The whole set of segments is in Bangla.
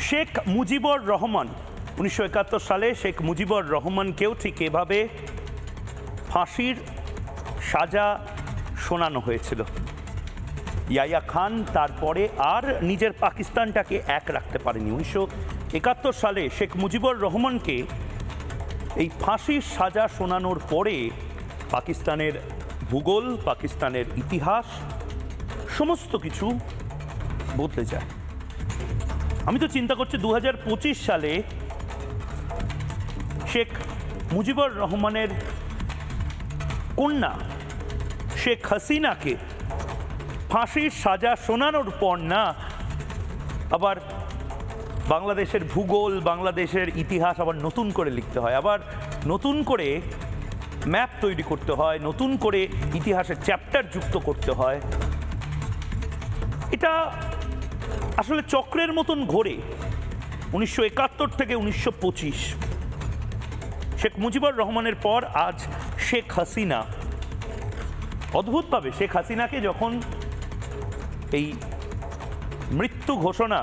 শেখ মুজিবুর রহমান 1971 সালে শেখ মুজিবুর রহমানকেও ঠিক এভাবে ফাঁসির সাজা শোনানো হয়েছিল। ইয়াহিয়া খান তারপরে আর নিজের পাকিস্তানটাকে এক রাখতে পারেনি। 1971 সালে শেখ মুজিবুর রহমানকে এই ফাঁসির সাজা শোনানোর পরে পাকিস্তানের ভূগোল, পাকিস্তানের ইতিহাস সমস্ত কিছু বদলে যায়। আমি তো চিন্তা করছি 2025 সালে শেখ মুজিবুর রহমানের কন্যা শেখ হাসিনাকে ফাঁসির সাজা শোনানোর পর না আবার বাংলাদেশের ভূগোল, বাংলাদেশের ইতিহাস আবার নতুন করে লিখতে হয়, আবার নতুন করে ম্যাপ তৈরি করতে হয়, নতুন করে ইতিহাসের চ্যাপ্টার যুক্ত করতে হয়। এটা আসলে চক্রের মতন ঘোরে। 1971 থেকে 1925 শেখ মুজিবুর রহমানের পর আজ শেখ হাসিনা। অদ্ভুতভাবে শেখ হাসিনাকে যখন এই মৃত্যু ঘোষণা,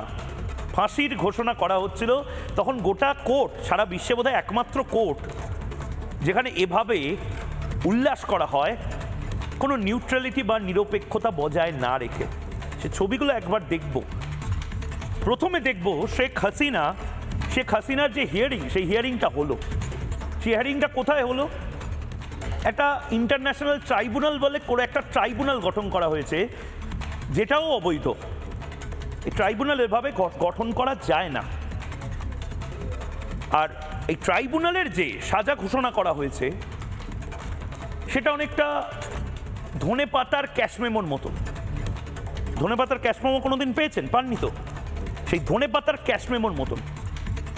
ফাঁসির ঘোষণা করা হচ্ছিল, তখন গোটা কোর্ট, সারা বিশ্বে বোধহয় একমাত্র কোর্ট যেখানে এভাবে উল্লাস করা হয় কোনো নিউট্রালিটি বা নিরপেক্ষতা বজায় না রেখে। সে ছবিগুলো একবার দেখব। প্রথমে দেখব শেখ হাসিনার যে হিয়ারিং, সেই হিয়ারিংটা হলো। সেই হিয়ারিংটা কোথায় হলো? একটা ইন্টারন্যাশনাল ট্রাইব্যুনাল বলে করে একটা ট্রাইব্যুনাল গঠন করা হয়েছে, যেটাও অবৈধ। এই ট্রাইব্যুনাল এভাবে গঠন করা যায় না। আর এই ট্রাইব্যুনালের যে সাজা ঘোষণা করা হয়েছে সেটা অনেকটা ধনেপাতার ক্যাশমেমোর মতো। ধনেপাতার ক্যাশমেমো কোনোদিন পেয়েছেন? পাননি তো? সেই ধনেপাতার ক্যাশমেমোর মতন,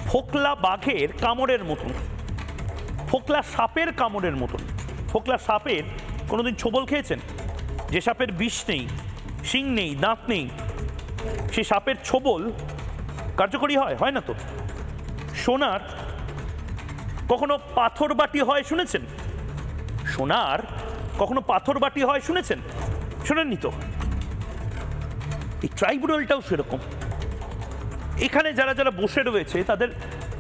ফোকলা বাঘের কামড়ের মতন, ফোকলা সাপের কামড়ের মতন। ফোকলা সাপের কোনোদিন ছোবল খেয়েছেন? যে সাপের বিষ নেই, শিং নেই, দাঁত নেই, সে সাপের ছোবল কার্যকরী হয় না তো? সোনার কখনো পাথর বাটি হয় শুনেছেন? সোনার কখনো পাথর বাটি হয় শুনেছেন? শোনেননি তো? এই ট্রাইব্যুনালটাও সেরকম। এখানে যারা যারা বসে রয়েছে তাদের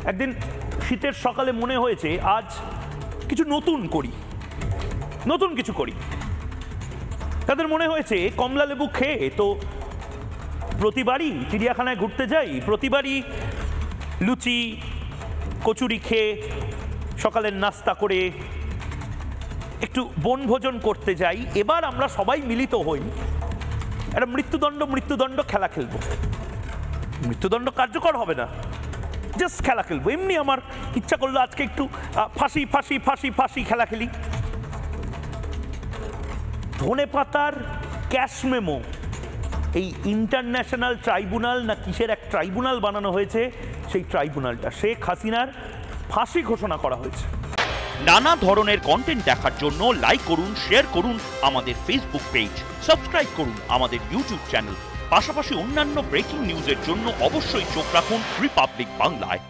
একদিন শীতের সকালে মনে হয়েছে আজ কিছু নতুন কিছু করি। তাদের মনে হয়েছে কমলা লেবু খেয়ে তো প্রতিবারই চিড়িয়াখানায় ঘুরতে যাই, প্রতিবারই লুচি কচুরি খেয়ে সকালের নাস্তা করে একটু বনভোজন করতে যাই। এবার আমরা সবাই মিলিত হই, একটা মৃত্যুদণ্ড খেলা খেলবো। মৃত্যুদণ্ড কার্যকর হবে না, জাস্ট খেলা খেলবো। এমনি আমার ইচ্ছা করলো আজকে একটু ফাঁসি ফাঁসি ফাঁসি ফাঁসি খেলা খেলি। ধনেপাতার ক্যাশমেমো, এই ইন্টারন্যাশনাল ট্রাইব্যুনাল না কিসের এক ট্রাইব্যুনাল বানানো হয়েছে, সেই ট্রাইব্যুনালটা শেখ হাসিনার ফাঁসি ঘোষণা করা হয়েছে। নানা ধরনের কন্টেন্ট দেখার জন্য লাইক করুন, শেয়ার করুন আমাদের ফেসবুক পেজ, সাবস্ক্রাইব করুন আমাদের ইউটিউব চ্যানেল। পাশাপাশি অন্যান্য ব্রেকিং নিউজের জন্য অবশ্যই চোখ রাখুন রিপাবলিক বাংলায়।